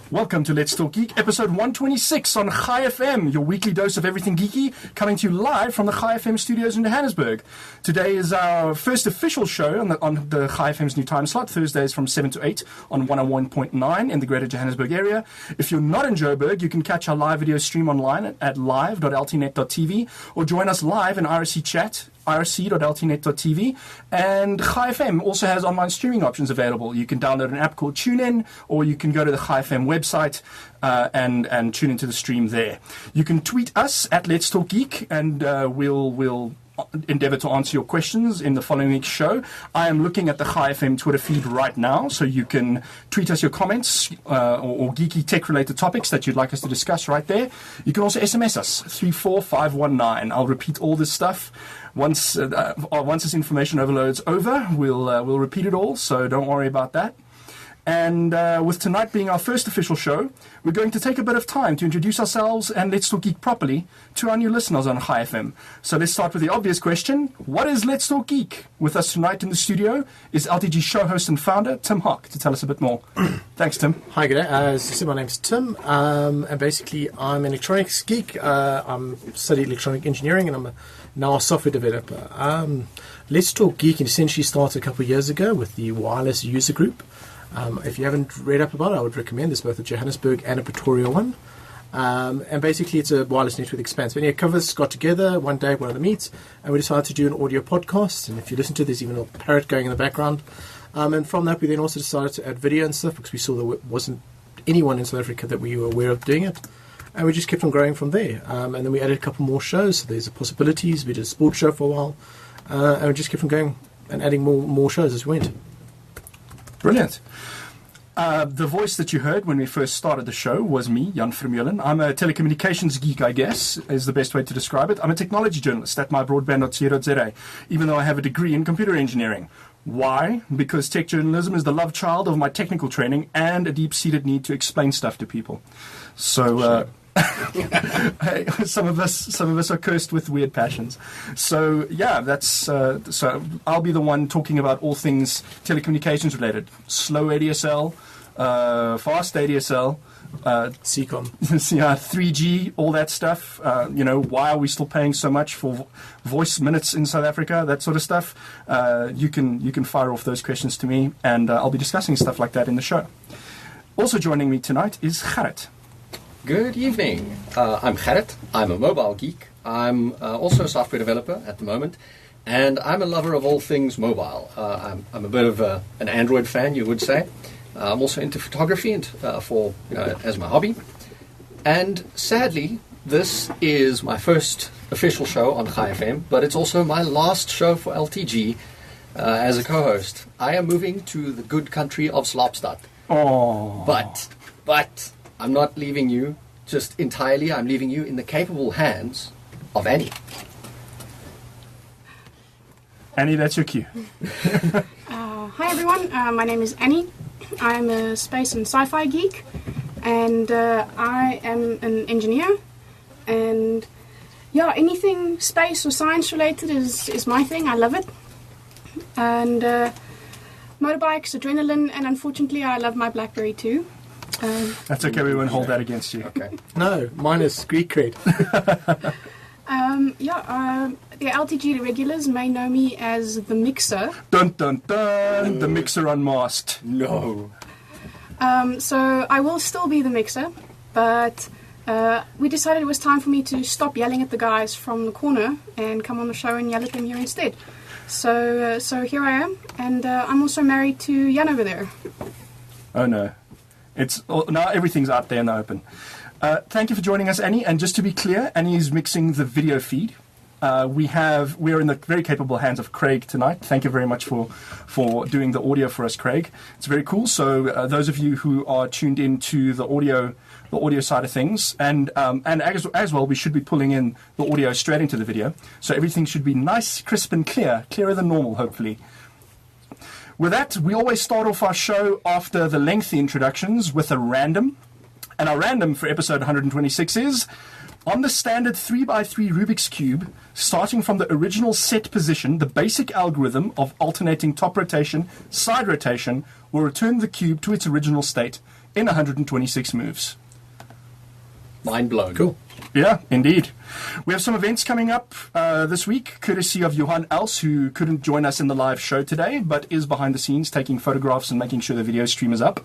Welcome to Let's Talk Geek, episode 126 on Chai FM, your weekly dose of everything geeky, coming to you live from the Chai FM studios in Johannesburg. Today is our first official show on the Chai FM's new time slot, Thursdays from 7 to 8 on 101.9 in the greater Johannesburg area. If you're not in Joburg, you can catch our live video stream online at live.ltnet.tv or join us live in IRC chat, rc.ltnet.tv, and Chai FM also has online streaming options available. You can download an app called TuneIn, or you can go to the Chai FM website and tune into the stream there. You can tweet us at Let's Talk Geek, and we'll endeavour to answer your questions in the following week's show. I am looking at the Chai FM Twitter feed right now, so you can tweet us your comments or geeky tech-related topics that you'd like us to discuss right there. You can also SMS us, 34519. I'll repeat all this stuff. Once this information overload's over, we'll repeat it all, so don't worry about that. And with tonight being our first official show, we're going to take a bit of time to introduce ourselves and Let's Talk Geek properly to our new listeners on Chai FM. So let's start with the obvious question. What is Let's Talk Geek? With us tonight in the studio is LTG show host and founder, Tim Hock, to tell us a bit more. Thanks, Tim. Hi, good day. As you said, my name's Tim, and basically I'm an electronics geek. I'm studying electronic engineering, and I'm now a software developer. Let's Talk Geek essentially started a couple of years ago with the wireless user group. If you haven't read up about it, I would recommend there's both a Johannesburg and a Pretoria one. And basically it's a wireless network expanse. Many covers got together one day, one of the meets, and we decided to do an audio podcast. And if you listen to it, there's even a parrot going in the background. And from that, we then also decided to add video and stuff because we saw there wasn't anyone in South Africa that we were aware of doing it. And we just kept on growing from there. And then we added a couple more shows. So there's the possibilities. We did a sports show for a while. And we just kept on going and adding more shows as we went. Brilliant. The voice that you heard when we first started the show was me, Jan Vermeulen. I'm a telecommunications geek, I guess, is the best way to describe it. I'm a technology journalist at mybroadband.co.za, even though I have a degree in computer engineering. Why? Because tech journalism is the love child of my technical training and a deep-seated need to explain stuff to people. So, hey, some of us are cursed with weird passions. So yeah, that's so I'll be the one talking about all things telecommunications related: slow ADSL, fast ADSL, Seacom, 3G, all that stuff. Why are we still paying so much for voice minutes in South Africa? That sort of stuff. You can fire off those questions to me, and I'll be discussing stuff like that in the show. Also joining me tonight is Gerrit. Good evening. I'm Gerrit. I'm a mobile geek. I'm also a software developer at the moment, and I'm a lover of all things mobile. I'm a bit of an Android fan, you would say. I'm also into photography and as my hobby. And sadly, this is my first official show on Chai FM, but it's also my last show for LTG as a co-host. I am moving to the good country of Slopstad. Oh. But I'm not leaving you just entirely. I'm leaving you in the capable hands of Annie. Annie, that's your cue. Hi everyone, my name is Annie. I'm a space and sci-fi geek, and I am an engineer. And yeah, anything space or science related is my thing. I love it. And motorbikes, adrenaline, and unfortunately I love my BlackBerry too. That's okay, we won't hold that against you. Okay. No, mine is Greek cred. The LTG regulars may know me as the Mixer. Dun dun dun, the Mixer unmasked. No. So I will still be the Mixer, but we decided it was time for me to stop yelling at the guys from the corner and come on the show and yell at them here instead. So here I am, and I'm also married to Jan over there. Oh no. Now everything's out there in the open. Thank you for joining us, Annie. And just to be clear, Annie is mixing the video feed. We're in the very capable hands of Craig tonight. Thank you very much for doing the audio for us, Craig. It's very cool. So those of you who are tuned into the audio side of things, and as well, we should be pulling in the audio straight into the video. So everything should be nice, crisp, and clearer than normal, hopefully. With that, we always start off our show after the lengthy introductions with a random. And our random for episode 126 is, on the standard 3x3 Rubik's Cube, starting from the original set position, the basic algorithm of alternating top rotation, side rotation, will return the cube to its original state in 126 moves. Mind blown. Cool. Yeah, indeed. We have some events coming up this week, courtesy of Johan Else, who couldn't join us in the live show today, but is behind the scenes taking photographs and making sure the video stream is up.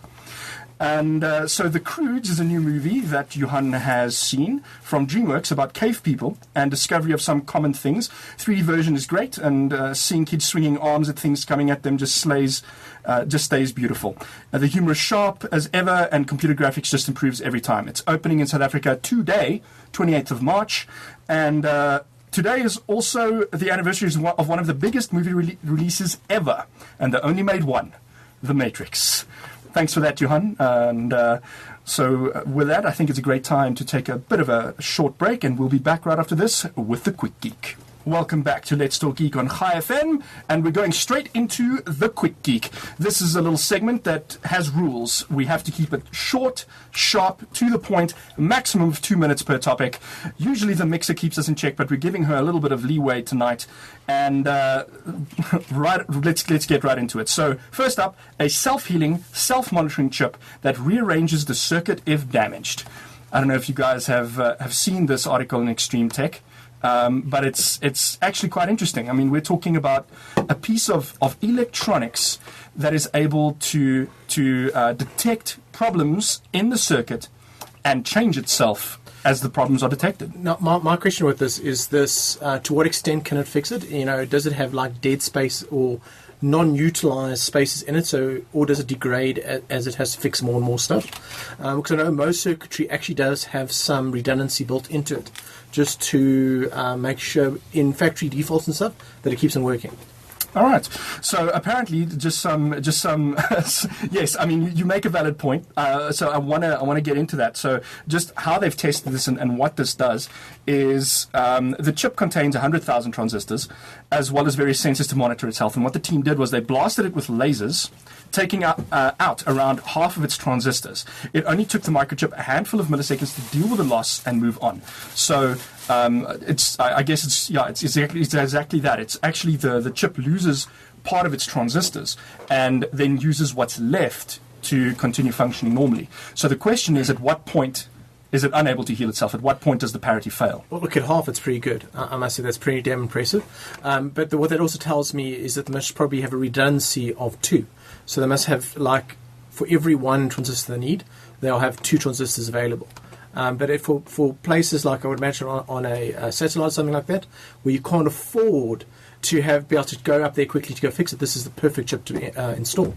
And so The Croods is a new movie that Johan has seen from DreamWorks about cave people and discovery of some common things. 3D version is great, and seeing kids swinging arms at things coming at them just stays beautiful. The humor is sharp as ever, and computer graphics just improves every time. It's opening in South Africa today, 28th of March, and today is also the anniversary of one of the biggest movie releases ever, and they only made one, The Matrix. Thanks for that, Johan. And so with that, I think it's a great time to take a bit of a short break, and we'll be back right after this with the Quick Geek. Welcome back to Let's Talk Geek on High FM, and we're going straight into the Quick Geek. This is a little segment that has rules. We have to keep it short, sharp, to the point, maximum of 2 minutes per topic. Usually the mixer keeps us in check, but we're giving her a little bit of leeway tonight. And let's get right into it. So first up, a self-healing, self-monitoring chip that rearranges the circuit if damaged. I don't know if you guys have seen this article in Extreme Tech. But it's actually quite interesting. I mean, we're talking about a piece of electronics that is able to detect problems in the circuit and change itself as the problems are detected. Now, my question with this is to what extent can it fix it? You know, does it have like dead space or non-utilized spaces in it, or does it degrade as it has to fix more and more stuff? Because I know most circuitry actually does have some redundancy built into it, just to make sure in factory defaults and stuff that it keeps on working. All right. So apparently, just some. Yes, I mean you make a valid point. So I wanna get into that. So just how they've tested this and what this does is the chip contains 100,000 transistors, as well as various sensors to monitor its health. And what the team did was they blasted it with lasers, taking out around half of its transistors. It only took the microchip a handful of milliseconds to deal with the loss and move on. So it's exactly that. It's actually the chip loses part of its transistors and then uses what's left to continue functioning normally. So the question is, at what point is it unable to heal itself? At what point does the parity fail? Well, look, at half, it's pretty good. I must say that's pretty damn impressive. But what that also tells me is that they must probably have a redundancy of 2. So they must have, like, for every 1 transistor they need, they'll have 2 transistors available. But for places like I would imagine on a satellite or something like that, where you can't afford to be able to go up there quickly to go fix it, this is the perfect chip to install.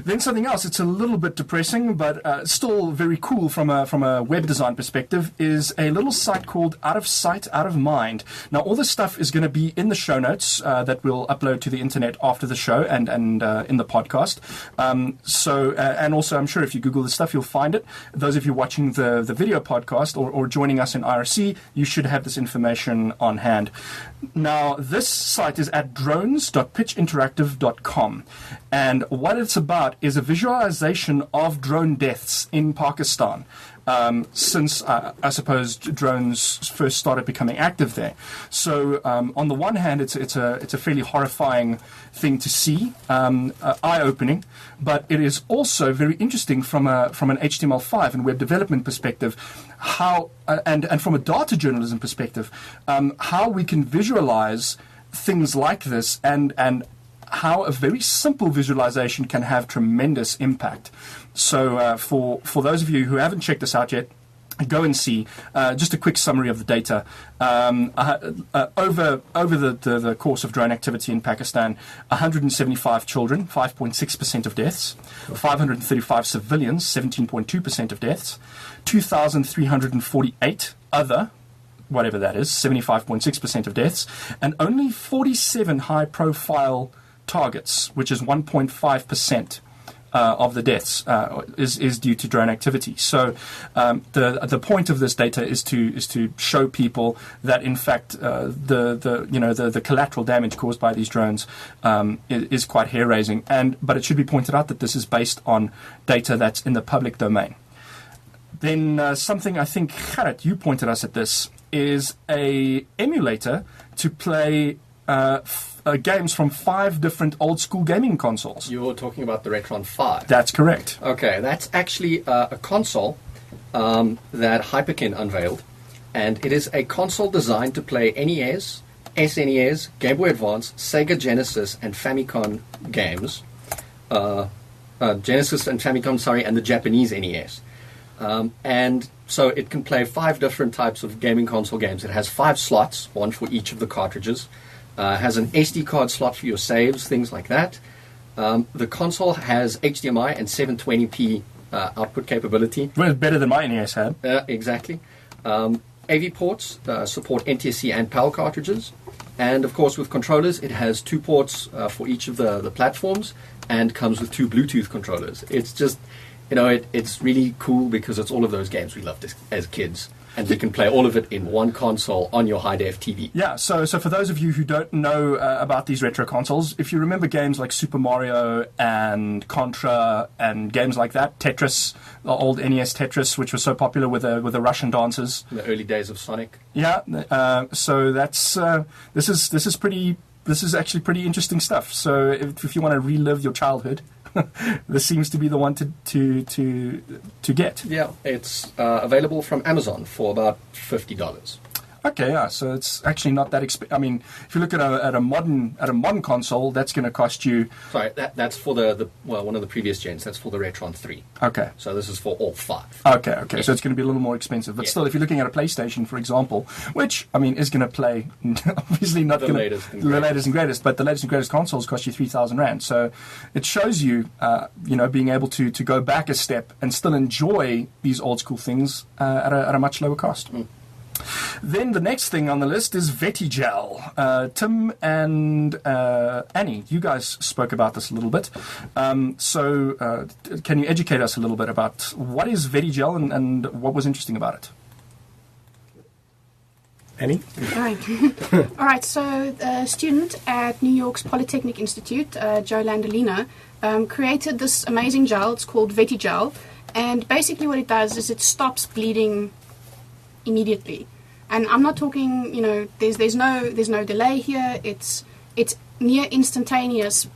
Then something else, it's a little bit depressing, but still very cool from a web design perspective, is a little site called Out of Sight, Out of Mind. Now, all this stuff is going to be in the show notes that we'll upload to the internet after the show and in the podcast. And also, I'm sure if you Google this stuff, you'll find it. Those of you watching the video podcast or joining us in IRC, you should have this information on hand. Now, this site is at drones.pitchinteractive.com, and what it's about is a visualization of drone deaths in Pakistan since, I suppose, drones first started becoming active there. So, on the one hand, it's a fairly horrifying thing to see, eye-opening, but it is also very interesting from an HTML5 and web development perspective, how and from a data journalism perspective, how we can visualize things like this and how a very simple visualization can have tremendous impact. So for those of you who haven't checked this out yet, go and see. Just a quick summary of the data. Over the course of drone activity in Pakistan, 175 children, 5.6% of deaths, 535 civilians, 17.2% of deaths, 2,348 other, whatever that is, 75.6% of deaths, and only 47 high-profile targets, which is 1.5%. Of the deaths is due to drone activity. So the point of this data is to show people that in fact the collateral damage caused by these drones is quite hair raising. But it should be pointed out that this is based on data that's in the public domain. Then something I think, Gerrit, you pointed us at this, is a emulator to play games from 5 different old school gaming consoles. You're talking about the RetroN 5. That's correct. Okay, that's actually a console that Hyperkin unveiled, and it is a console designed to play NES, SNES, Game Boy Advance, Sega Genesis, and Famicom games. Genesis and Famicom, sorry, and the Japanese NES. And so it can play 5 different types of gaming console games. It has 5 slots, one for each of the cartridges. Has an SD card slot for your saves, things like that. The console has HDMI and 720p output capability. Well, better than my NES had. Exactly. AV ports support NTSC and PAL cartridges. And of course, with controllers, it has 2 ports for each of the platforms and comes with 2 Bluetooth controllers. It's just, it's really cool because it's all of those games we loved as kids. And you can play all of it in one console on your high-def TV. Yeah, so for those of you who don't know about these retro consoles, if you remember games like Super Mario and Contra and games like that, Tetris, the old NES Tetris, which was so popular with the Russian dancers. In the early days of Sonic. Yeah, so that's this is actually pretty interesting stuff. So if you want to relive your childhood, this seems to be the one to get. Yeah, it's available from Amazon for about $50. Okay, yeah. So it's actually not that expensive. I mean, if you look at a modern console, that's going to cost you. Sorry, that's for the one of the previous gens. That's for the RetroN 3. Okay. So this is for all 5. Okay. Yeah. So it's going to be a little more expensive, but still, if you're looking at a PlayStation, for example, which I mean is going to play obviously not the latest and greatest, but the latest and greatest consoles cost you 3,000 rand. So it shows you, being able to go back a step and still enjoy these old school things at a much lower cost. Mm. Then the next thing on the list is VetiGel. Tim and Annie, you guys spoke about this a little bit. So can you educate us a little bit about what is VetiGel and what was interesting about it? Annie? All right. So a student at New York's Polytechnic Institute, Joe Landolina, created this amazing gel. It's called VetiGel. And basically what it does is it stops bleeding immediately. And I'm not talking, there's no delay here. It's near instantaneous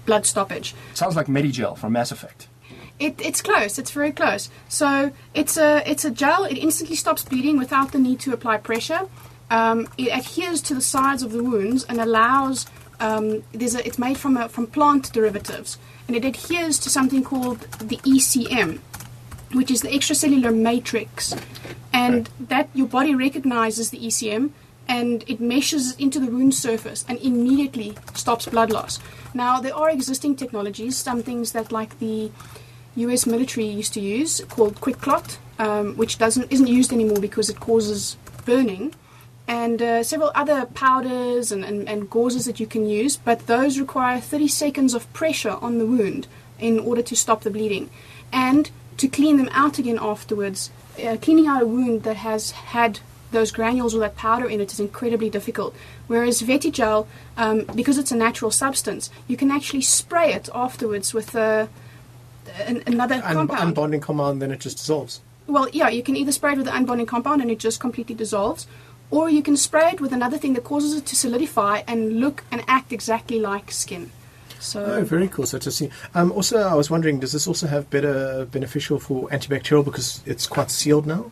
blood stoppage. Sounds like Medigel from Mass Effect. It's close. It's very close. So it's a gel. It instantly stops bleeding without the need to apply pressure. It adheres to the sides of the wounds and allows. It's made from plant derivatives, and it adheres to something called the ECM, which is the extracellular matrix, and that your body recognizes the ECM and it meshes into the wound surface and immediately stops blood loss. Now there are existing technologies, some things that like the US military used to use called quick clot, which isn't used anymore because it causes burning, and several other powders and gauzes that you can use, but those require 30 seconds of pressure on the wound in order to stop the bleeding. And to clean them out again afterwards, cleaning out a wound that has had those granules or that powder in it is incredibly difficult. Whereas VetiGel, because it's a natural substance, you can actually spray it afterwards with another compound. Unbonding compound, then it just dissolves. Well, yeah, you can either spray it with the unbonding compound and it just completely dissolves, or you can spray it with another thing that causes it to solidify and look and act exactly like skin. So very cool. So to see. Also, I was wondering, does this also have better beneficial for antibacterial because it's quite sealed now?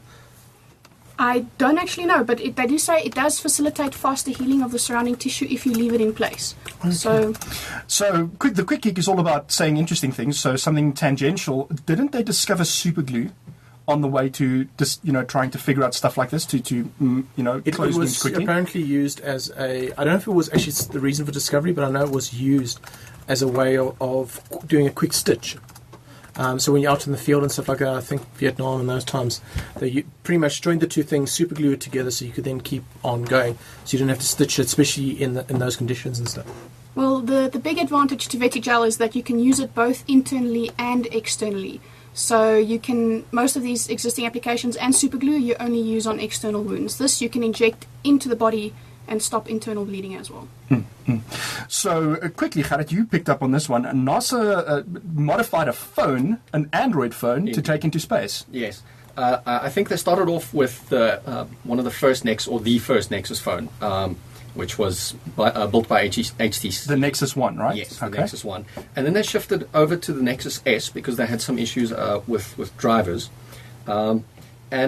I don't actually know, but they do say it does facilitate faster healing of the surrounding tissue if you leave it in place. Okay. So the Quick Geek is all about saying interesting things. So something tangential. Didn't they discover super glue on the way to just trying to figure out stuff like this to close things quickly? It was apparently used as I don't know if it was actually the reason for discovery, but I know it was used as a way of doing a quick stitch. So when you're out in the field and stuff like that, I think Vietnam and those times, they pretty much joined the two things, super glue it together so you could then keep on going. So you didn't have to stitch it, especially in those conditions and stuff. Well, the big advantage to VetiGel is that you can use it both internally and externally. So you can, most of these existing applications and super glue you only use on external wounds. This you can inject into the body and stop internal bleeding as well. Mm-hmm. So quickly, Gerrit, you picked up on this one. NASA modified a phone, an Android phone, to take into space. Yes. I think they started off with one of the first Nexus, or the first Nexus phone. which was built by HTC. The Nexus 1, right? Yes, the Nexus 1. And then they shifted over to the Nexus S because they had some issues with drivers. And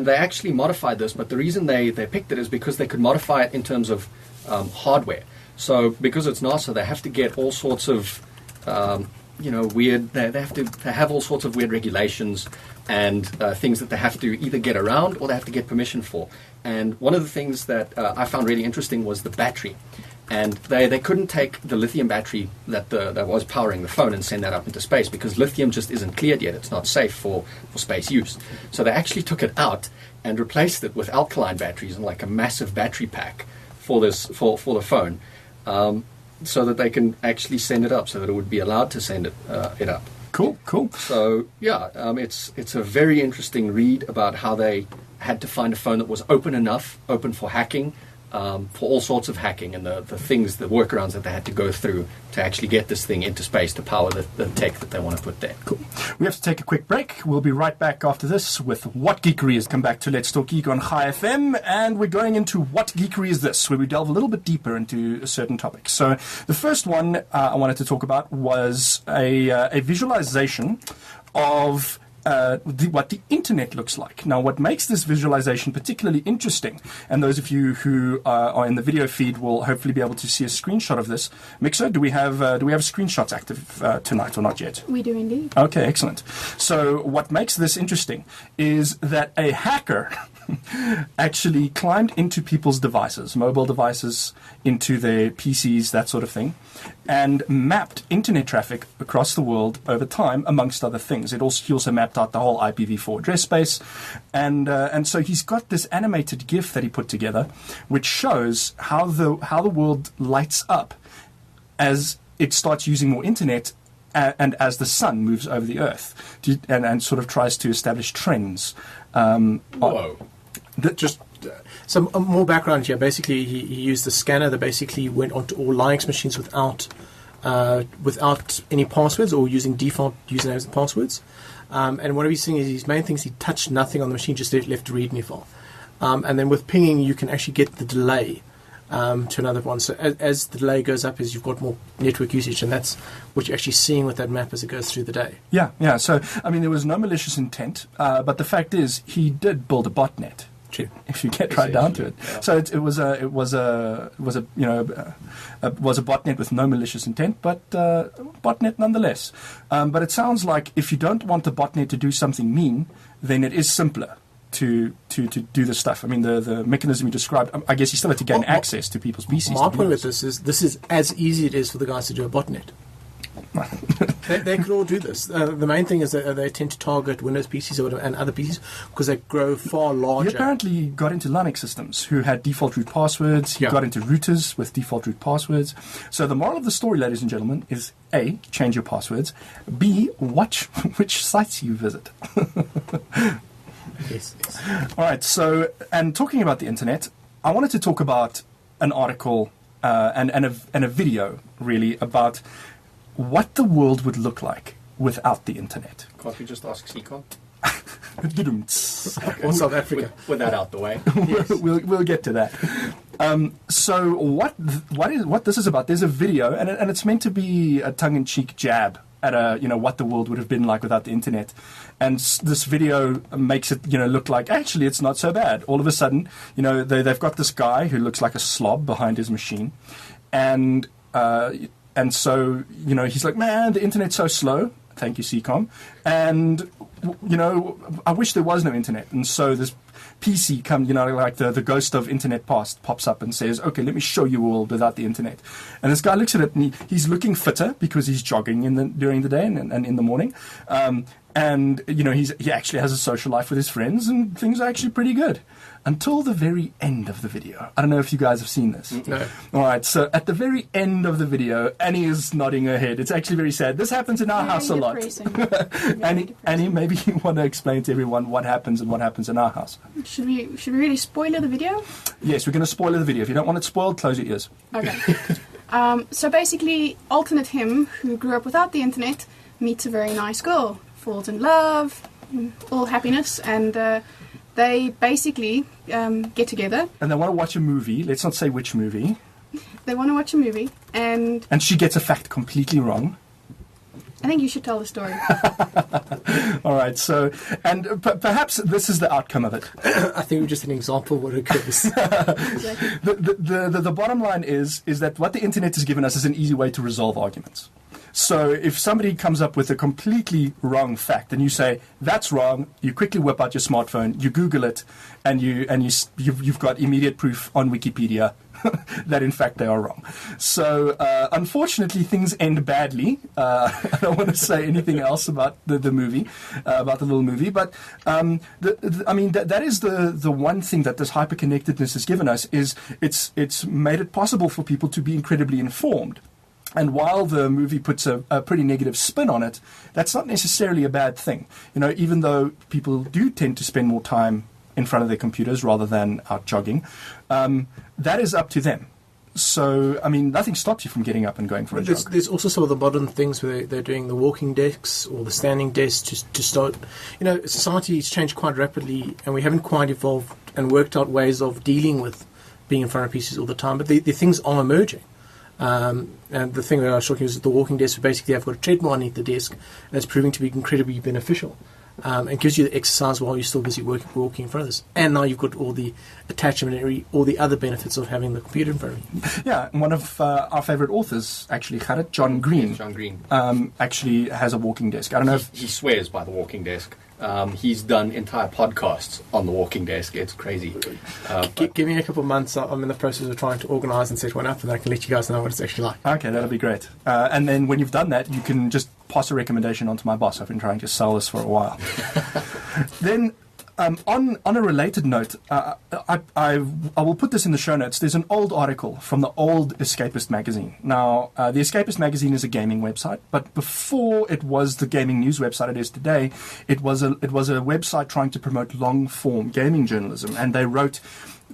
they actually modified this, but the reason they picked it is because they could modify it in terms of hardware. So because it's NASA, they have to get all sorts of, weird, they have all sorts of weird regulations and things that they have to either get around or they have to get permission for. And one of the things that I found really interesting was the battery. And they couldn't take the lithium battery that was powering the phone and send that up into space because lithium just isn't cleared yet. It's not safe for space use. So they actually took it out and replaced it with alkaline batteries and like a massive battery pack for the phone, so that they can actually send it up, so that it would be allowed to send it up. Cool. So yeah, it's a very interesting read about how they had to find a phone that was open for hacking, for all sorts of hacking and the workarounds that they had to go through to actually get this thing into space to power the tech that they want to put there. Cool. We have to take a quick break. We'll be right back after this with What Geekery is. Come back to Let's Talk Geek on High FM, and we're going into What Geekery is This, where we delve a little bit deeper into a certain topic. So the first one I wanted to talk about was a visualization of what the internet looks like. Now, what makes this visualization particularly interesting, and those of you who are in the video feed will hopefully be able to see a screenshot of this. Mixer, do we have screenshots active tonight or not yet? We do indeed. Okay, excellent. So what makes this interesting is that a hacker actually climbed into people's devices, mobile devices, into their PCs, that sort of thing, and mapped internet traffic across the world over time, amongst other things. He also mapped out the whole IPv4 address space, and so he's got this animated GIF that he put together, which shows how the world lights up as it starts using more internet. And as the sun moves over the Earth, and sort of tries to establish trends. Whoa. Just some more background here. Basically, he used the scanner that basically went onto all Linux machines without any passwords or using default usernames and passwords. And what he's saying is his main thing is he touched nothing on the machine, just left a README file. And then with pinging, you can actually get the delay to another one. So as the delay goes up, as you've got more network usage, and that's what you're actually seeing with that map as it goes through the day. Yeah. So I mean, there was no malicious intent, but the fact is, he did build a botnet. True. If you get right down to it, yeah. So it was a botnet with no malicious intent, but botnet nonetheless. But it sounds like if you don't want the botnet to do something mean, then it is simpler to do this stuff. I mean, the mechanism you described, I guess you still have to gain access to people's PCs. My point with this is as easy it is for the guys to do a botnet. They could all do this. The main thing is that they tend to target Windows PCs or whatever, and other PCs because they grow far larger. He apparently got into Linux systems who had default root passwords. He got into routers with default root passwords. So the moral of the story, ladies and gentlemen, is A, change your passwords. B, watch which sites you visit. Yes. All right. So, and talking about the internet, I wanted to talk about an article and a video, really, about what the world would look like without the internet. Can't we just ask Seacom? Or South Africa. With that out the way. Yes. We'll get to that. So what this is about? There's a video, and it's meant to be a tongue-in-cheek jab at what the world would have been like without the internet, and this video makes it look like actually it's not so bad. All of a sudden, they've got this guy who looks like a slob behind his machine, and so he's like, man, the internet's so slow. Thank you, Seacom. And I wish there was no internet. And so this PC comes, like the ghost of internet past pops up and says, okay, let me show you a world without the internet. And this guy looks at it and he's looking fitter because he's jogging during the day and in the morning. And he actually has a social life with his friends, and things are actually pretty good until the very end of the video. I don't know if you guys have seen this. No. All right, so at the very end of the video, Annie is nodding her head. It's actually very sad. This happens in our house a lot. Annie, maybe you want to explain to everyone what happens and what happens in our house. Should we really spoiler the video? Yes, we're going to spoiler the video. If you don't want it spoiled, close your ears. Okay. So basically, alternate him, who grew up without the internet, meets a very nice girl, falls in love, all happiness, and they basically get together. And they want to watch a movie. Let's not say which movie. They want to watch a movie, and she gets a fact completely wrong. I think you should tell the story. All right, so, and perhaps this is the outcome of it. I think we're just an example of what occurs. Exactly. The bottom line is that what the internet has given us is an easy way to resolve arguments. So if somebody comes up with a completely wrong fact and you say that's wrong, you quickly whip out your smartphone, you Google it, and you've got immediate proof on Wikipedia that in fact they are wrong. So unfortunately, things end badly. I don't want to say anything else about the movie, about the little movie, but I mean that is the one thing that this hyperconnectedness has given us is it's made it possible for people to be incredibly informed. And while the movie puts a pretty negative spin on it, that's not necessarily a bad thing. You know, even though people do tend to spend more time in front of their computers rather than out jogging, that is up to them. So, I mean, nothing stops you from getting up and going for a jog. There's also some of the modern things where they're doing the walking desks or the standing desks to start. You know, society has changed quite rapidly, and we haven't quite evolved and worked out ways of dealing with being in front of PCs all the time. But the things are emerging. And the thing that I was talking about is the walking desk, where basically I've got a treadmill underneath the desk, and it's proving to be incredibly beneficial. It gives you the exercise while you're still busy walking in front of this. And now you've got all the attachment and all the other benefits of having the computer in front of you. Yeah, and one of our favourite authors, actually, Gerrit, John Green. Yes, John Green. Actually has a walking desk. I don't know if... He swears by the walking desk. He's done entire podcasts on the walking desk. It's crazy. Give me a couple of months. I'm in the process of trying to organise and set one up, and I can let you guys know what it's actually like. Okay, that'll be great. And then when you've done that, you can just pass a recommendation on to my boss. I've been trying to sell this for a while. Then, on a related note, I will put this in the show notes. There's an old article from the old Escapist magazine. Now, the Escapist magazine is a gaming website, but before it was the gaming news website it is today, it was a website trying to promote long-form gaming journalism, and they wrote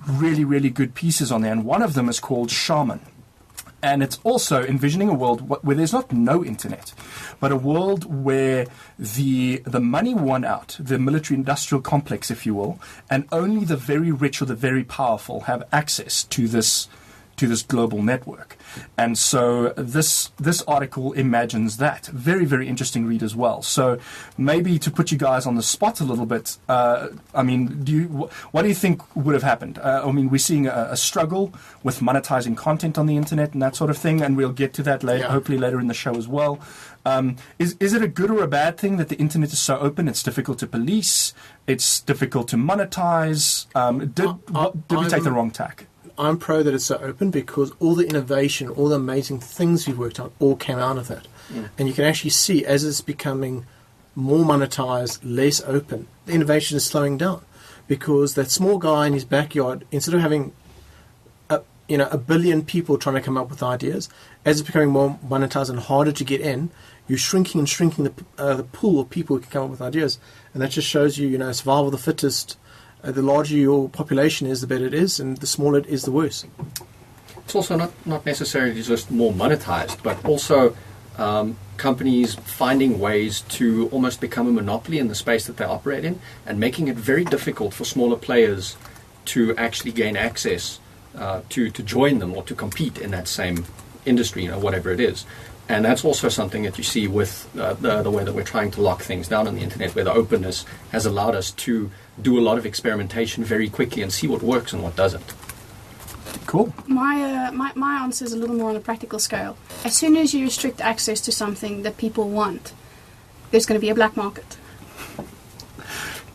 really, really good pieces on there, and one of them is called Shaman. And it's also envisioning a world where there's not no internet, but a world where the money won out, the military-industrial complex, if you will, and only the very rich or the very powerful have access to this global network. And so this article imagines that. Very, very interesting read as well. So maybe to put you guys on the spot a little bit, I mean, what do you think would have happened? I mean, we're seeing a struggle with monetizing content on the internet and that sort of thing, and we'll get to that later, hopefully later in the show as well. Is it a good or a bad thing that the internet is so open? It's difficult to police. It's difficult to monetize. Did we take the wrong tack? I'm pro that it's so open because all the innovation, all the amazing things we've worked on all came out of that. And you can actually see as it's becoming more monetized, less open, the innovation is slowing down because that small guy in his backyard, instead of having a billion people trying to come up with ideas, as it's becoming more monetized and harder to get in, you're shrinking the pool of people who can come up with ideas. And that just shows you, survival of the fittest. The larger your population is, the better it is, and the smaller it is, the worse. It's also not necessarily just more monetized, but also companies finding ways to almost become a monopoly in the space that they operate in and making it very difficult for smaller players to actually gain access to join them or to compete in that same industry, whatever it is. And that's also something that you see with the way that we're trying to lock things down on the internet, where the openness has allowed us to do a lot of experimentation very quickly and see what works and what doesn't. Cool. My answer is a little more on a practical scale. As soon as you restrict access to something that people want, there's going to be a black market.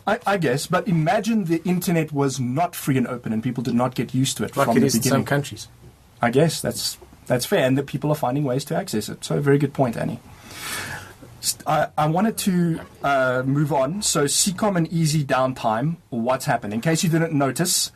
I guess, but imagine the internet was not free and open and people did not get used to it like from it the is beginning. in some countries. I guess that's fair, and that people are finding ways to access it. So, very good point, Annie. I wanted to move on. So, Seacom and easy downtime. What's happened? In case you didn't notice,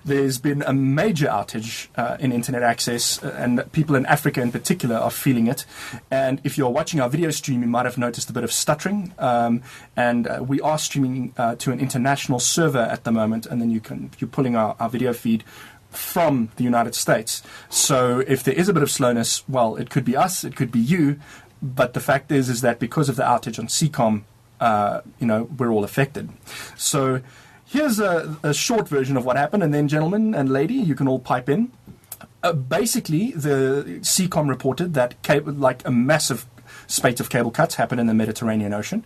there's been a major outage in internet access, and people in Africa in particular are feeling it. And if you're watching our video stream, you might have noticed a bit of stuttering. And we are streaming to an international server at the moment, and then you're pulling our video feed from the United States. So if there is a bit of slowness, well, it could be us, it could be you, but the fact is that because of the outage on Seacom, we're all affected. So here's a short version of what happened, and then gentlemen and lady, you can all pipe in. Basically, the Seacom reported that a massive spate of cable cuts happened in the Mediterranean Ocean,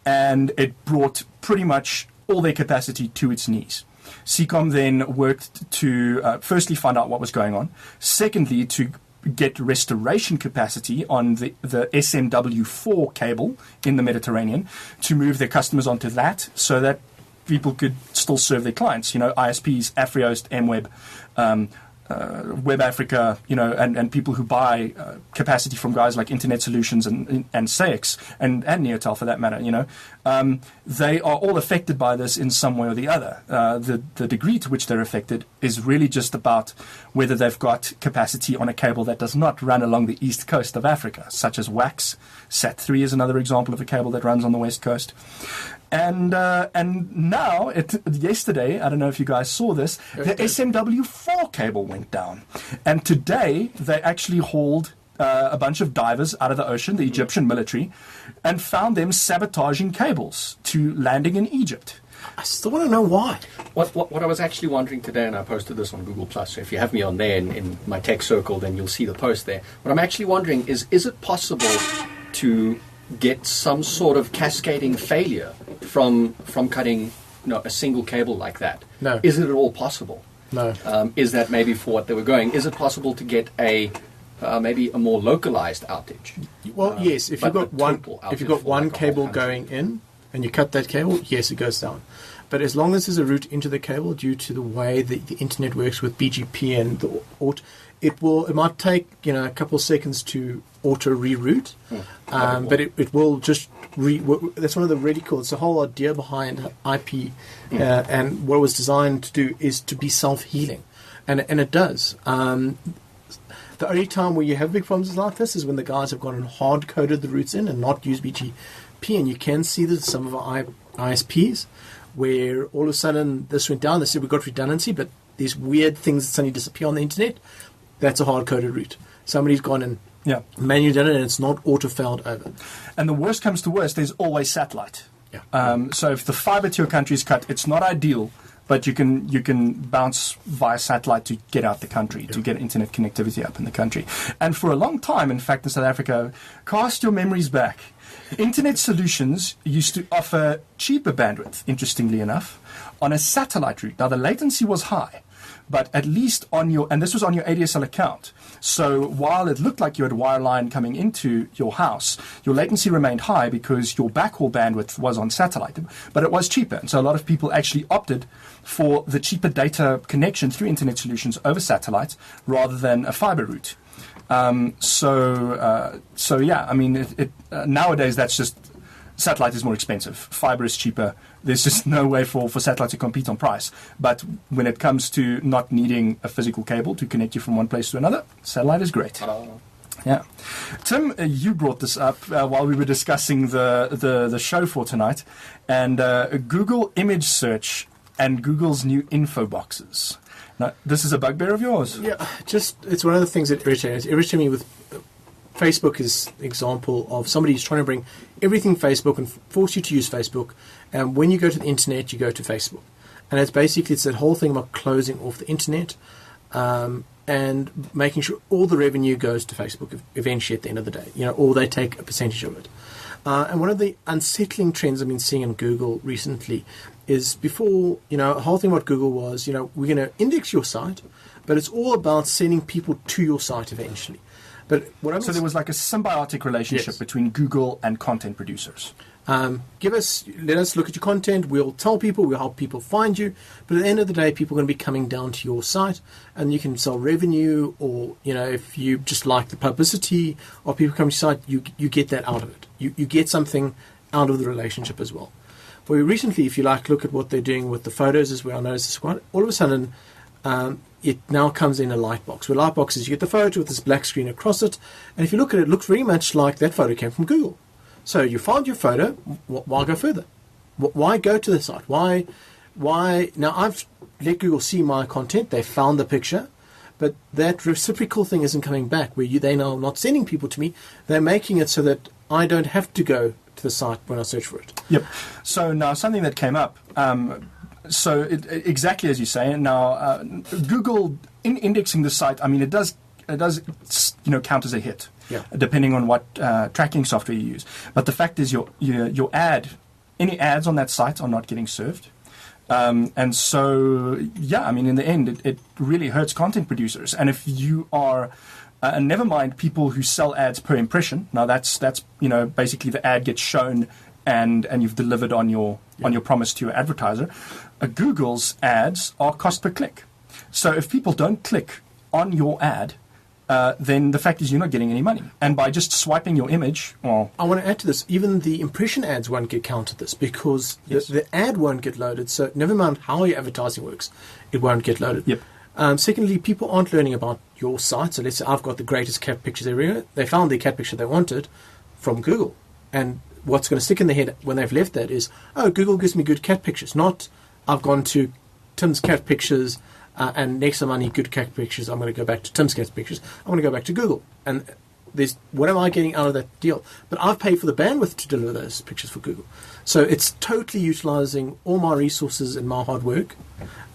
and it brought pretty much all their capacity to its knees. Seacom then worked to firstly find out what was going on, secondly to get restoration capacity on the SMW4 cable in the Mediterranean to move their customers onto that so that people could still serve their clients, ISPs, Afriost, MWeb, Web Africa, and people who buy capacity from guys like Internet Solutions and CX and Neotel for that matter, they are all affected by this in some way or the other. The degree to which they're affected is really just about whether they've got capacity on a cable that does not run along the east coast of Africa, such as WAX. SAT3 is another example of a cable that runs on the west coast. And now, yesterday, I don't know if you guys saw this, the SMW4 cable went down. And today, they actually hauled a bunch of divers out of the ocean, the Egyptian military, and found them sabotaging cables to landing in Egypt. I still want to know why. What I was actually wondering today, and I posted this on Google+, so if you have me on there in my tech circle, then you'll see the post there. What I'm actually wondering is it possible to get some sort of cascading failure from cutting a single cable like that? No. Is it at all possible? No. Is that maybe for what they were going? Is it possible to get maybe a more localized outage? Well, yes. If you've got one cable going in and you cut that cable, yes, it goes down. But as long as there's a route into the cable, due to the way the internet works with BGP and the it might take a couple of seconds to auto reroute, but it will just that's one of the really cool. It's the whole idea behind IP, and what it was designed to do is to be self-healing, and it does. The only time where you have big problems like this is when the guys have gone and hard-coded the routes in and not used BGP, and you can see that some of our ISPs, where all of a sudden this went down. They said we've got redundancy, but these weird things that suddenly disappear on the internet. That's a hard-coded route. Somebody's gone and manually done it, and it's not auto-failed over. And the worst comes to worst, there's always satellite. Yeah. So if the fiber to your country is cut, it's not ideal, but you can bounce via satellite to get out the country, to get internet connectivity up in the country. And for a long time, in fact, in South Africa, cast your memories back. Internet Solutions used to offer cheaper bandwidth, interestingly enough, on a satellite route. Now, the latency was high, but at least and this was on your ADSL account. So while it looked like you had wireline coming into your house, your latency remained high because your backhaul bandwidth was on satellite, but it was cheaper. And so a lot of people actually opted for the cheaper data connection through Internet Solutions over satellite rather than a fiber route. Nowadays that's just, satellite is more expensive. Fiber is cheaper. There's just no way for satellite to compete on price. But when it comes to not needing a physical cable to connect you from one place to another, satellite is great. Yeah. Tim, you brought this up while we were discussing the show for tonight, and Google image search and Google's new info boxes. Now, this is a bugbear of yours. Yeah, it's one of the things that irritates me with Facebook is an example of somebody who's trying to bring everything Facebook and force you to use Facebook. And when you go to the internet, you go to Facebook. And it's that whole thing about closing off the internet and making sure all the revenue goes to Facebook eventually at the end of the day, or they take a percentage of it. And one of the unsettling trends I've been seeing in Google recently is before, the whole thing about Google was, we're going to index your site, but it's all about sending people to your site eventually. But so there was like a symbiotic relationship between Google and content producers. Let us look at your content. We'll tell people, we'll help people find you. But at the end of the day, people are going to be coming down to your site, and you can sell revenue, or if you just like the publicity of people coming to your site, you get that out of it. You get something out of the relationship as well. But recently, if you look at what they're doing with the photos as well, I noticed this quite. All of a sudden, it now comes in a light box. With light boxes, you get the photo with this black screen across it, and if you look at it, it looks very much like that photo came from Google. So you found your photo. Why go further? Why go to the site? Why? Now I've let Google see my content. They found the picture, but that reciprocal thing isn't coming back. Where they now not sending people to me. They're making it so that I don't have to go to the site when I search for it. Yep. So now something that came up. Exactly as you say. Now, Google in indexing the site, I mean, it does count as a hit, Yeah. depending on what tracking software you use. But the fact is, any ads on that site are not getting served. And so, I mean, in the end, it really hurts content producers. And if you are, and never mind people who sell ads per impression. Now that's basically the ad gets shown and you've delivered on your promise to your advertiser. Google's ads are cost per click. So if people don't click on your ad, then the fact is you're not getting any money. And by just swiping your image, well... I want to add to this, even the impression ads won't get counted this because the ad won't get loaded. So never mind how your advertising works, it won't get loaded. Yep. Secondly, people aren't learning about your site. So let's say I've got the greatest cat pictures everywhere. They found the cat picture they wanted from Google. And what's going to stick in their head when they've left that is, oh, Google gives me good cat pictures. Not, I've gone to Tim's cat pictures and next time I need good cat pictures, I'm going to go back to Tim's cat pictures. I'm going to go back to Google. And what am I getting out of that deal? But I've paid for the bandwidth to deliver those pictures for Google. So it's totally utilizing all my resources and my hard work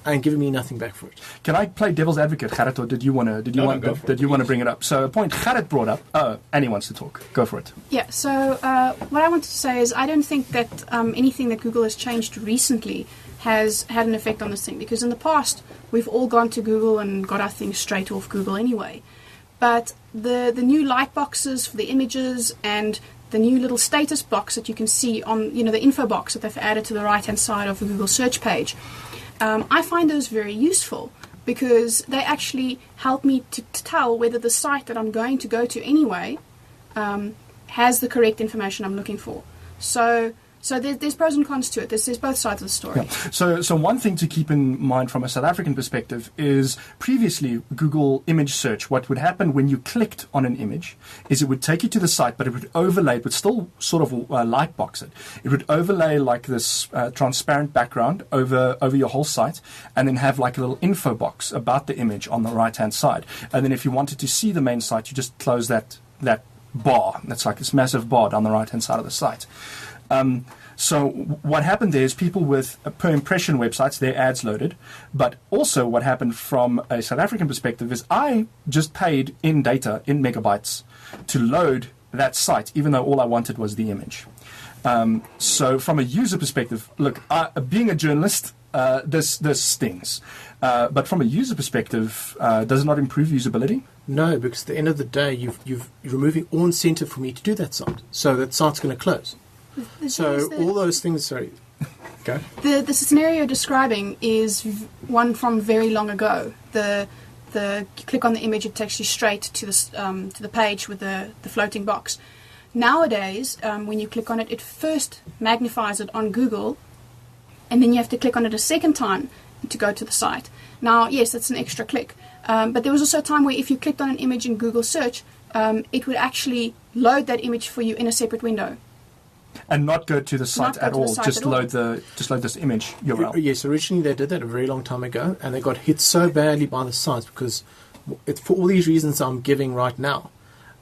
and giving me nothing back for it. Can I play devil's advocate, Gerrit, or did you want to bring it up? So a point Gerrit brought up. Annie wants to talk. Go for it. Yeah, so what I wanted to say is I don't think that anything that Google has changed recently has had an effect on this thing, because in the past we've all gone to Google and got our things straight off Google anyway. But the new light boxes for the images and the new little status box that you can see on the info box that they've added to the right hand side of the Google search page, I find those very useful because they actually help me to tell whether the site that I'm going to go to anyway has the correct information I'm looking for. So there's pros and cons to it. There's both sides of the story. Yeah. So one thing to keep in mind from a South African perspective is previously Google image search, what would happen when you clicked on an image is it would take you to the site, but it would overlay, but still sort of light box it. It would overlay like this transparent background over your whole site and then have like a little info box about the image on the right-hand side. And then if you wanted to see the main site, you just close that bar. That's like this massive bar down the right-hand side of the site. So what happened there is people with per impression websites, their ads loaded. But also what happened from a South African perspective is I just paid in data, in megabytes, to load that site, even though all I wanted was the image. So from a user perspective, look, being a journalist, this stings. But from a user perspective, does it not improve usability? No, because at the end of the day, you're removing all incentive for me to do that site. So that site's going to close. So all those things, sorry, go. The scenario you're describing is one from very long ago. You click on the image, it takes you straight to the page with the floating box. Nowadays, when you click on it, it first magnifies it on Google, and then you have to click on it a second time to go to the site. Now, yes, that's an extra click. But there was also a time where if you clicked on an image in Google search, it would actually load that image for you in a separate window. And not go to the site at all. Just load this image URL. Yes, originally they did that a very long time ago, and they got hit so badly by the sites because for all these reasons I'm giving right now,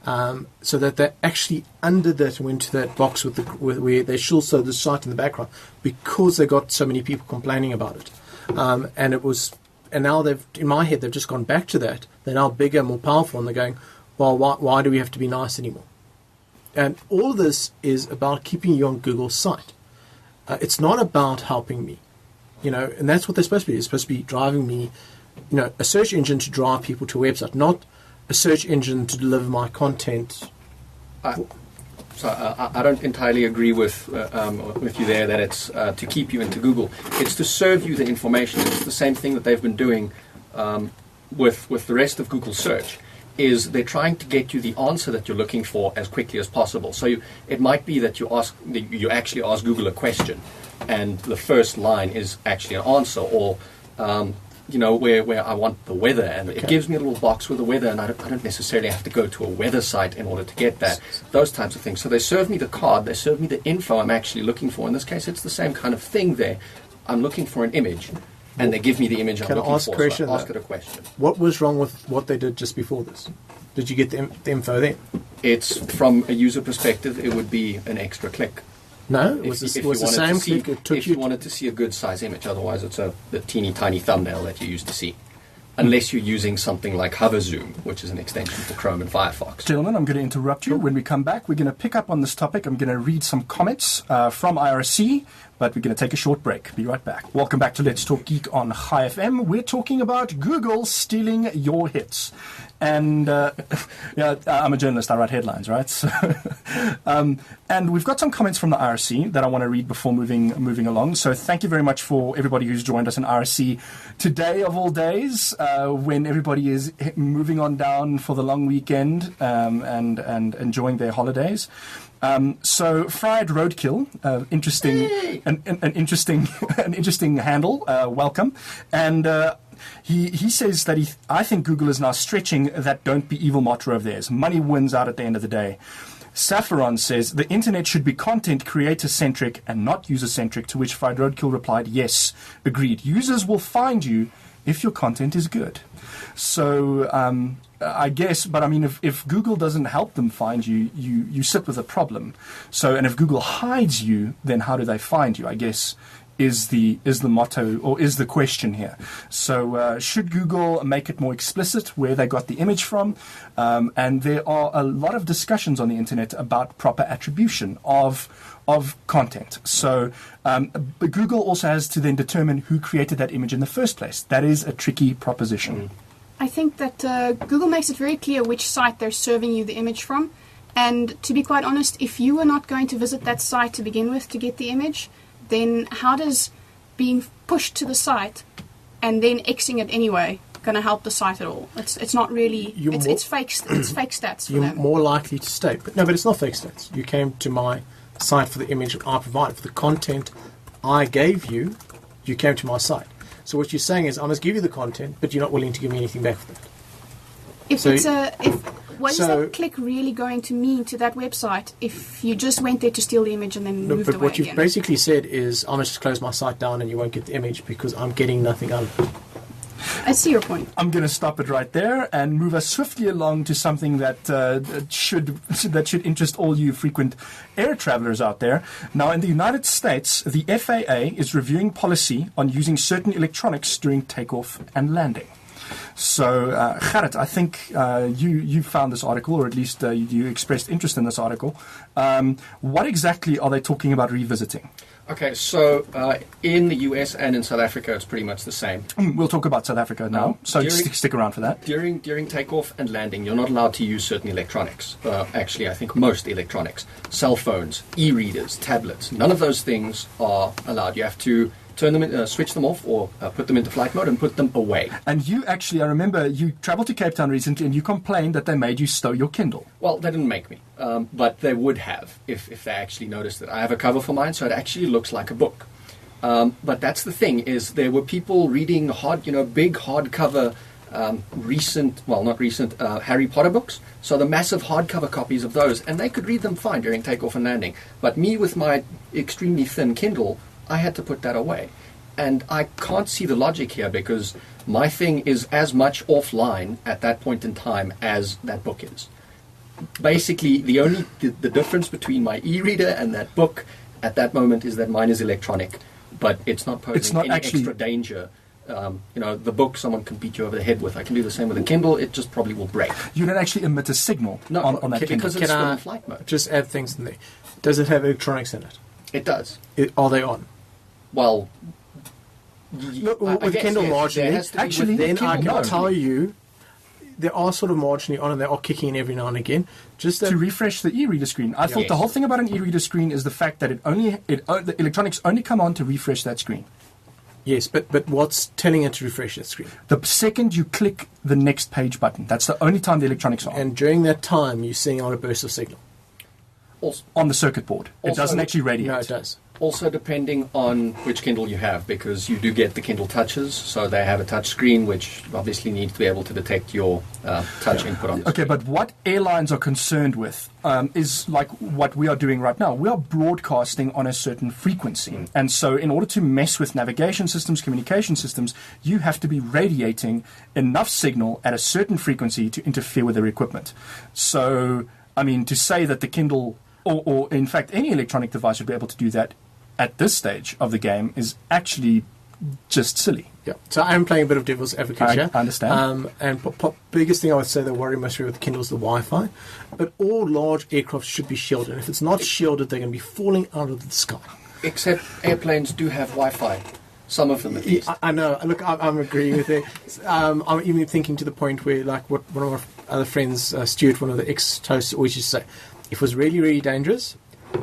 so that they actually undid that and went to that box where they still saw the site in the background because they got so many people complaining about it, and now in my head they've just gone back to that. They're now bigger, more powerful, and they're going, well, why do we have to be nice anymore? And all of this is about keeping you on Google's site. It's not about helping me, and that's what they're supposed to be. It's supposed to be driving me, a search engine to drive people to a website, not a search engine to deliver my content. I don't entirely agree with you there that it's to keep you into Google. It's to serve you the information. It's the same thing that they've been doing with the rest of Google search. Is they're trying to get you the answer that you're looking for as quickly as possible. So it might be that you actually ask Google a question, and the first line is actually an answer, or where I want the weather, and it gives me a little box with the weather, and I don't necessarily have to go to a weather site in order to get that. Those types of things. So they serve me the card, they serve me the info I'm actually looking for. In this case, it's the same kind of thing there. I'm looking for an image. And they give me the image I'm looking for, so I ask it a question. What was wrong with what they did just before this? Did you get the info then? It's, from a user perspective, it would be an extra click. No, it was the same click. If you wanted to see a good size image, otherwise it's the teeny tiny thumbnail that you used to see. unless you're using something like Hover Zoom, which is an extension for Chrome and Firefox. Gentlemen, I'm going to interrupt you. When we come back, we're going to pick up on this topic. I'm going to read some comments from IRC, but we're going to take a short break. Be right back. Welcome back to Let's Talk Geek on High FM. We're talking about Google stealing your hits. And I'm a journalist. I write headlines, right? So, and we've got some comments from the IRC that I want to read before moving along. So thank you very much for everybody who's joined us in IRC today of all days, when everybody is moving on down for the long weekend and enjoying their holidays. So fried roadkill, an interesting handle. Welcome, and he says that I think Google is now stretching that "don't be evil" motto of theirs. Money wins out at the end of the day. Saffron says the internet should be content creator centric and not user centric. To which fried roadkill replied, "Yes, agreed. Users will find you if your content is good." So I guess, but I mean, if Google doesn't help them find you, you sit with a problem. So, and if Google hides you, then how do they find you? I guess is the motto, or is the question here. So should Google make it more explicit where they got the image from? And there are a lot of discussions on the internet about proper attribution of content. So but Google also has to then determine who created that image in the first place. That is a tricky proposition. I think that Google makes it very clear which site they're serving you the image from. And to be quite honest, if you were not going to visit that site to begin with to get the image, then how does being pushed to the site and then Xing it anyway going to help the site at all? It's not really. It's fake stats for you're them. more likely to stay. But it's not fake stats. You came to my site for the image I provided, for the content I gave you. You came to my site. So what you're saying is, I must give you the content, but you're not willing to give me anything back for that. What is that click really going to mean to that website if you just went there to steal the image and then moved away what you've basically said is, I must just close my site down and you won't get the image because I'm getting nothing out of it. I see your point. I'm going to stop it right there and move us swiftly along to something that should interest all you frequent air travelers out there. Now, in the United States, the FAA is reviewing policy on using certain electronics during takeoff and landing. So, Gerrit, I think you found this article, or at least you expressed interest in this article. What exactly are they talking about revisiting? Okay, so in the US and in South Africa, it's pretty much the same. We'll talk about South Africa now, so stick around for that. During takeoff and landing, you're not allowed to use certain electronics. Actually, I think most electronics. Cell phones, e-readers, tablets, none of those things are allowed. You have to turn them switch them off or put them into flight mode and put them away. And you actually, I remember you traveled to Cape Town recently and you complained that they made you stow your Kindle. Well, they didn't make me, but they would have if they actually noticed that. I have a cover for mine, so it actually looks like a book. But that's the thing, is there were people reading big hardcover Harry Potter books, so the massive hardcover copies of those, and they could read them fine during takeoff and landing. But me with my extremely thin Kindle, I had to put that away. And I can't see the logic here because my thing is as much offline at that point in time as that book is. Basically, the difference between my e-reader and that book at that moment is that mine is electronic, but it's not posing any extra danger. The book someone can beat you over the head with. I can do the same with a Kindle. It just probably will break. You don't actually emit a signal on that Kindle. Because it's still in flight mode. Just add things in there. Does it have electronics in it? It does. Are they on? Well, with Kindle marginally, actually, then I can tell you they are sort of marginally on and they are kicking in every now and again. Just to refresh the e-reader screen. I thought the whole thing about an e-reader screen is the fact that the electronics only come on to refresh that screen. Yes, but what's telling it to refresh that screen? The second you click the next page button, that's the only time the electronics are on. And during that time, you're seeing out a burst of signal. Also, on the circuit board. It doesn't actually radiate. No, it does. Also depending on which Kindle you have, because you do get the Kindle Touches, so they have a touch screen which obviously needs to be able to detect your touch input on the screen. Okay, but what airlines are concerned with is like what we are doing right now. We are broadcasting on a certain frequency. And so in order to mess with navigation systems, communication systems, you have to be radiating enough signal at a certain frequency to interfere with their equipment. So, I mean, to say that the Kindle, or in fact any electronic device would be able to do that at this stage of the game is actually just silly. Yeah, so I'm playing a bit of devil's advocate here. I understand. And biggest thing I would say that worry most with the Kindle is the Wi-Fi. But all large aircraft should be shielded. And if it's not shielded, they're going to be falling out of the sky. Except airplanes do have Wi-Fi. Some of them, at least. I know. Look, I'm agreeing with it. I'm even thinking to the point where, like, what one of our other friends, Stuart, one of the ex-hosts, always used to say, if it was really, really dangerous,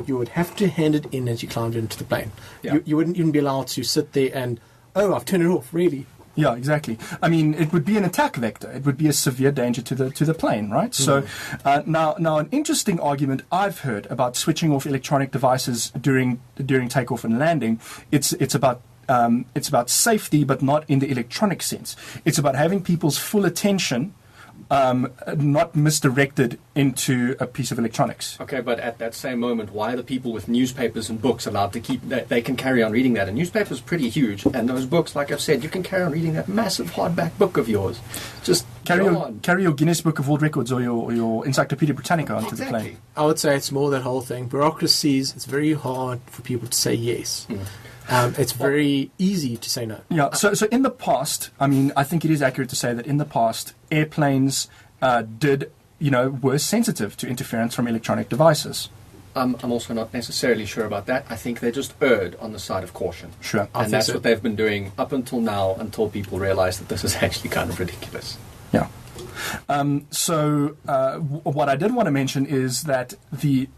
you would have to hand it in as you climbed into the plane. Yeah. You wouldn't even be allowed to sit there and, oh, I've turned it off, really. Yeah, exactly. I mean, it would be an attack vector. It would be a severe danger to the plane, right? So now an interesting argument I've heard about switching off electronic devices during takeoff and landing. It's about safety, but not in the electronic sense. It's about having people's full attention not misdirected into a piece of electronics. Okay, but at that same moment, why are the people with newspapers and books allowed to keep that? They can carry on reading that. A newspaper is pretty huge, and those books, like I've said, you can carry on reading that massive hardback book of yours. Just carry your Guinness Book of World Records or your Encyclopedia Britannica onto the plane. I would say it's more that whole thing. Bureaucracies, it's very hard for people to say yes. It's very easy to say no. Yeah, so in the past, I mean, I think it is accurate to say that in the past, airplanes were sensitive to interference from electronic devices. I'm also not necessarily sure about that. I think they just erred on the side of caution. Sure. And that's what they've been doing up until now, until people realize that this is actually kind of ridiculous. Yeah. What I did want to mention is that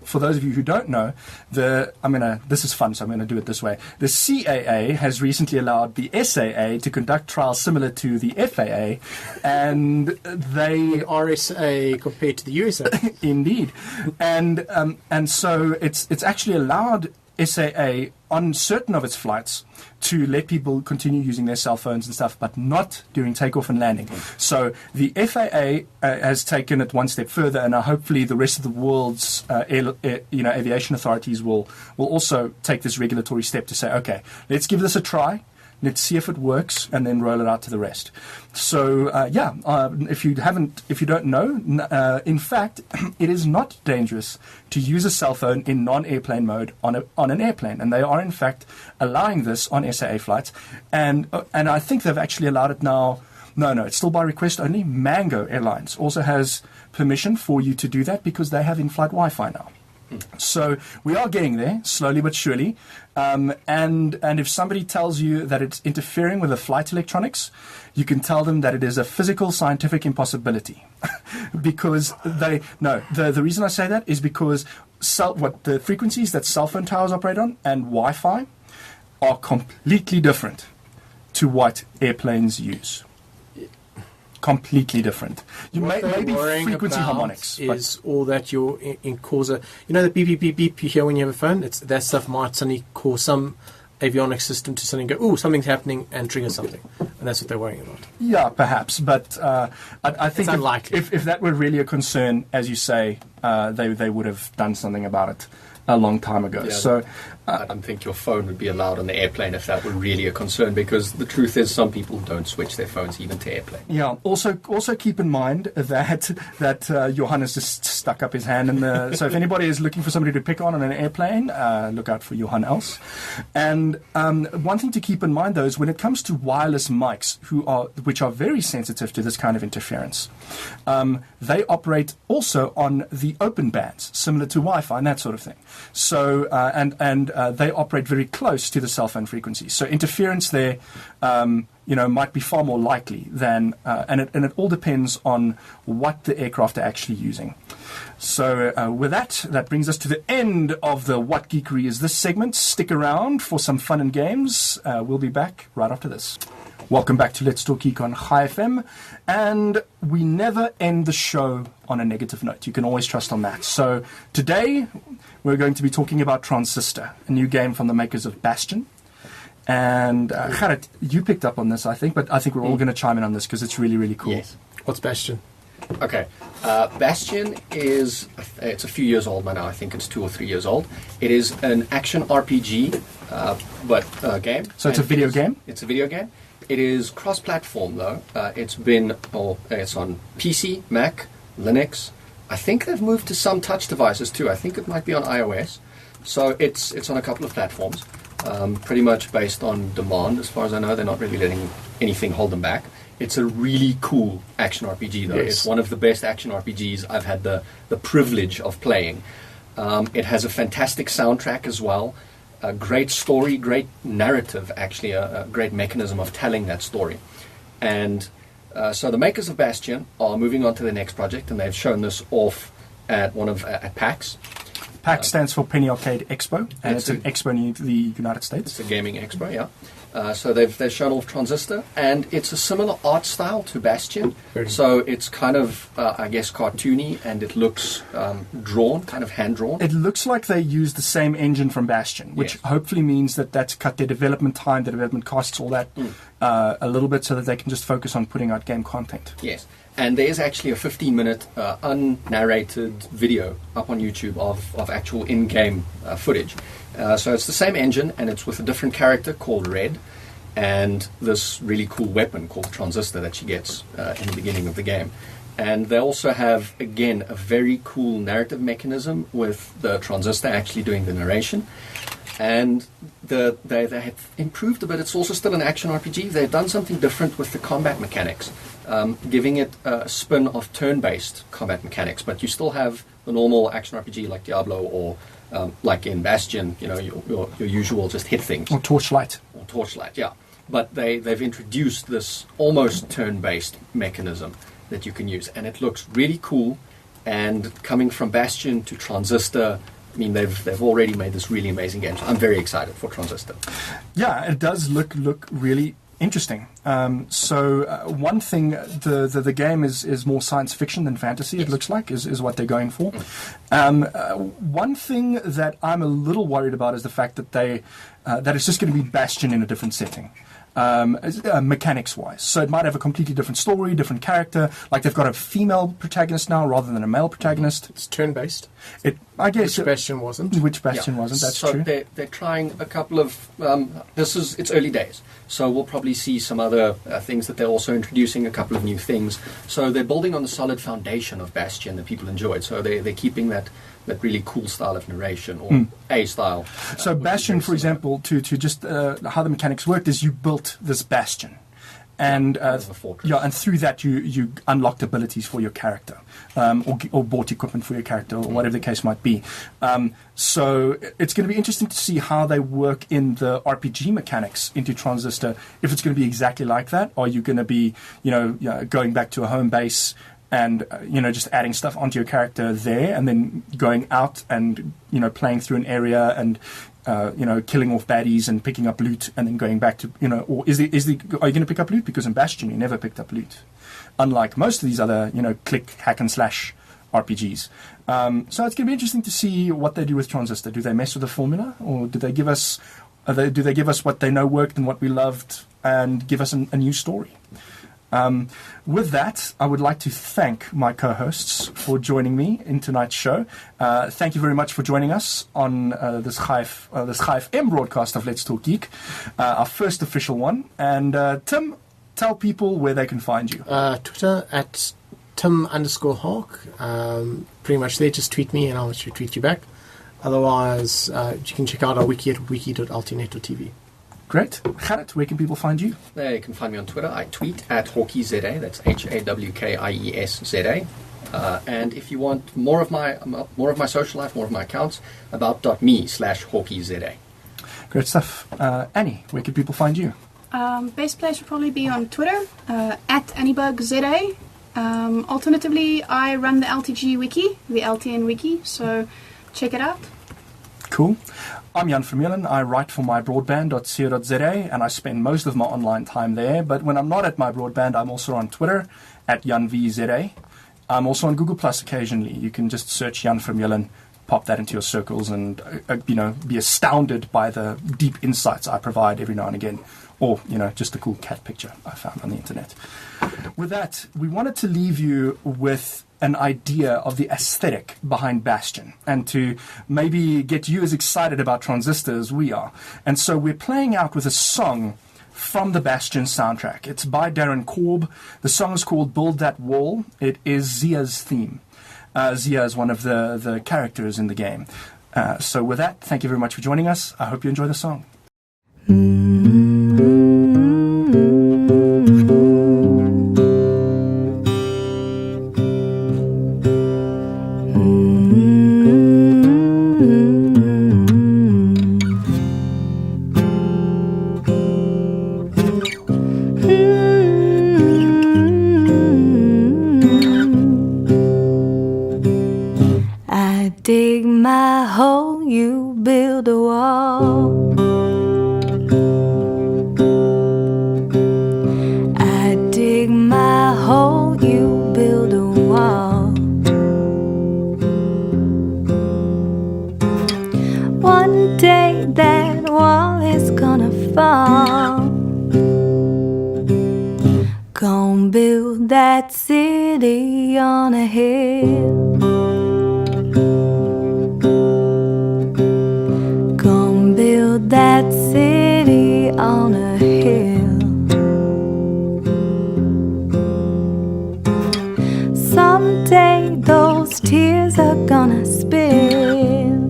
for those of you who don't know, this is fun, so I'm going to do it this way. The CAA has recently allowed the SAA to conduct trials similar to the FAA, and they RSA compared to the USA. Indeed, and so it's actually allowed SAA on certain of its flights to let people continue using their cell phones and stuff, but not during takeoff and landing. So the FAA has taken it one step further, and hopefully the rest of the world's aviation authorities will also take this regulatory step to say, okay, let's give this a try. Let's see if it works, and then roll it out to the rest. So, if you don't know, in fact, it is not dangerous to use a cell phone in non-airplane mode on an airplane, and they are in fact allowing this on SAA flights, and I think they've actually allowed it now. No, it's still by request only. Mango Airlines also has permission for you to do that because they have in-flight Wi-Fi now. So we are getting there, slowly but surely. And if somebody tells you that it's interfering with the flight electronics, you can tell them that it is a physical, scientific impossibility. Because the reason I say that is because the frequencies that cell phone towers operate on and Wi-Fi are completely different to what airplanes use. Completely different. Maybe frequency harmonics is all that you're in cause. The beep beep beep beep you hear when you have a phone. That stuff might suddenly cause some avionics system to suddenly go, something's happening, and trigger something, and that's what they're worrying about. Yeah, perhaps, but I think if that were really a concern, as you say, they would have done something about it a long time ago. Yeah, so I don't think your phone would be allowed on the airplane if that were really a concern, because the truth is some people don't switch their phones even to airplane. Yeah. Also keep in mind that Johannes just stuck up his hand in the. So if anybody is looking for somebody to pick on an airplane, look out for Johan else. And one thing to keep in mind though is when it comes to wireless mics, which are very sensitive to this kind of interference, they operate also on the open bands, similar to Wi-Fi and that sort of thing. So they operate very close to the cell phone frequencies. So interference there, might be far more likely than, and it all depends on what the aircraft are actually using. So with that brings us to the end of the What Geekery Is This segment. Stick around for some fun and games. We'll be back right after this. Welcome back to Let's Talk Geek on High FM, and we never end the show on a negative note. You can always trust on that. So today we're going to be talking about Transistor, a new game from the makers of Bastion. And Gerrit, you picked up on this, I think, but I think we're all going to chime in on this because it's really, really cool. Yes. What's Bastion? Okay. Bastion it's a few years old by now. I think it's 2 or 3 years old. It is an action RPG, game. So it's a video game? It's a video game. It is cross-platform, though. It's on PC, Mac, Linux. I think they've moved to some touch devices, too. I think it might be on iOS. So it's on a couple of platforms. pretty much based on demand, as far as I know. They're not really letting anything hold them back. It's a really cool action RPG, though. Yes. It's one of the best action RPGs I've had the privilege of playing. It has a fantastic soundtrack as well, a great story, great narrative, actually, a great mechanism of telling that story. And so the makers of Bastion are moving on to the next project, and they've shown this off at PAX. PAX stands for Penny Arcade Expo, and it's an expo in the United States. It's a gaming expo, yeah. So they've shown off Transistor, and it's a similar art style to Bastion. So it's kind of, I guess, cartoony, and it looks drawn, kind of hand-drawn. It looks like they used the same engine from Bastion, which hopefully means that that's cut their development time, their development costs, all that a little bit, so that they can just focus on putting out game content. Yes. And there's actually a 15-minute unnarrated video up on YouTube of actual in-game footage. So it's the same engine, and it's with a different character called Red, and this really cool weapon called Transistor that she gets in the beginning of the game. And they also have, again, a very cool narrative mechanism with the Transistor actually doing the narration. And they have improved a bit. It's also still an action RPG. They've done something different with the combat mechanics, giving it a spin of turn-based combat mechanics. But you still have the normal action RPG like Diablo or like in Bastion, you know, your usual just hit things. Or Torchlight. Or Torchlight, yeah. But they've introduced this almost turn-based mechanism that you can use. And it looks really cool. And coming from Bastion to Transistor, I mean, they've already made this really amazing game. So I'm very excited for Transistor. Yeah, it does look really interesting. One thing, the game is more science fiction than fantasy, it looks like, is what they're going for. One thing that I'm a little worried about is the fact that that it's just going to be Bastion in a different setting. Mechanics-wise. So it might have a completely different story, different character. Like they've got a female protagonist now rather than a male protagonist. It's turn-based. I guess Which Bastion wasn't. Which Bastion wasn't, that's so true. They're trying a couple of... it's early days. So we'll probably see some other things that they're also introducing, a couple of new things. So they're building on the solid foundation of Bastion that people enjoyed. So they're keeping that really cool style of narration, or a style. So Bastion, for example, to just how the mechanics worked is you built this bastion, and and through that you unlocked abilities for your character, or bought equipment for your character, or whatever the case might be. So it's going to be interesting to see how they work in the RPG mechanics into Transistor. If it's going to be exactly like that, or are you going to be going back to a home base and just adding stuff onto your character there, and then going out and playing through an area and killing off baddies and picking up loot, and then going back to or are you going to pick up loot? Because in Bastion you never picked up loot, unlike most of these other click hack and slash RPGs. So it's going to be interesting to see what they do with Transistor. Do they mess with the formula, or do they give us what they know worked and what we loved, and give us a new story? With that, I would like to thank my co-hosts for joining me in tonight's show. Thank you very much for joining us on this Chai FM broadcast of Let's Talk Geek, our first official one. And Tim, tell people where they can find you. Twitter at Tim_Hawk. Pretty much there, just tweet me and I'll actually tweet you back. Otherwise, you can check out our wiki at wiki.altinet.tv. Great. Gerrit, where can people find you? You can find me on Twitter. I tweet at HawkieZA. That's HAWKIESZA. And if you want more of my social life, more of my accounts, about.me/HawkieZA. Great stuff. Annie, where can people find you? Best place would probably be on Twitter, at AnnieBugZA. Alternatively, I run the LTG wiki, the LTN wiki, so check it out. Cool. I'm Jan Vermeulen. I write for mybroadband.co.za, and I spend most of my online time there. But when I'm not at my broadband, I'm also on Twitter at JanVZA. I'm also on Google Plus occasionally. You can just search Jan Vermeulen, pop that into your circles, and be astounded by the deep insights I provide every now and again, or just a cool cat picture I found on the internet. With that, we wanted to leave you with an idea of the aesthetic behind Bastion, and to maybe get you as excited about Transistor as we are. And so we're playing out with a song from the Bastion soundtrack. It's by Darren Korb. The song is called Build That Wall. It is Zia's theme. Zia is one of the characters in the game. So with that, thank you very much for joining us. I hope you enjoy the song. I dig my hole, you build a wall. I dig my hole, you build a wall. One day that wall is gonna fall. Gonna build that city on a hill. Gonna build that city on a hill. Someday those tears are gonna spill.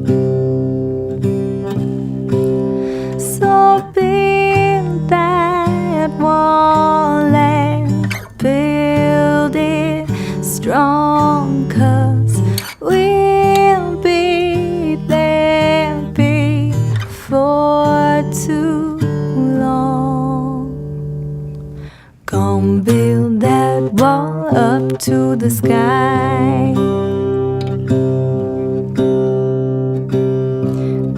So build that wall and build it strong, 'cause we'll be there before too long. Gonna build that wall up to the sky.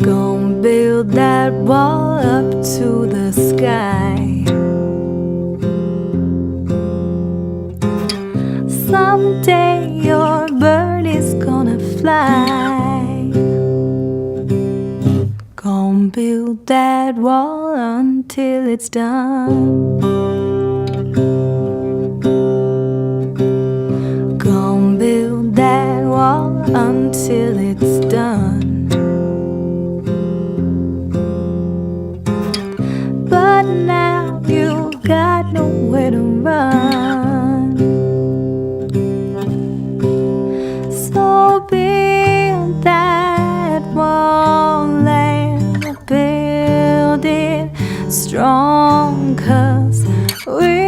Gonna build that wall up to the sky. Someday your bird is gonna fly. Gonna build that wall until it's done. Gonna build that wall until it's done. But now you got nowhere to run. So build that wall and build it strong, 'cause we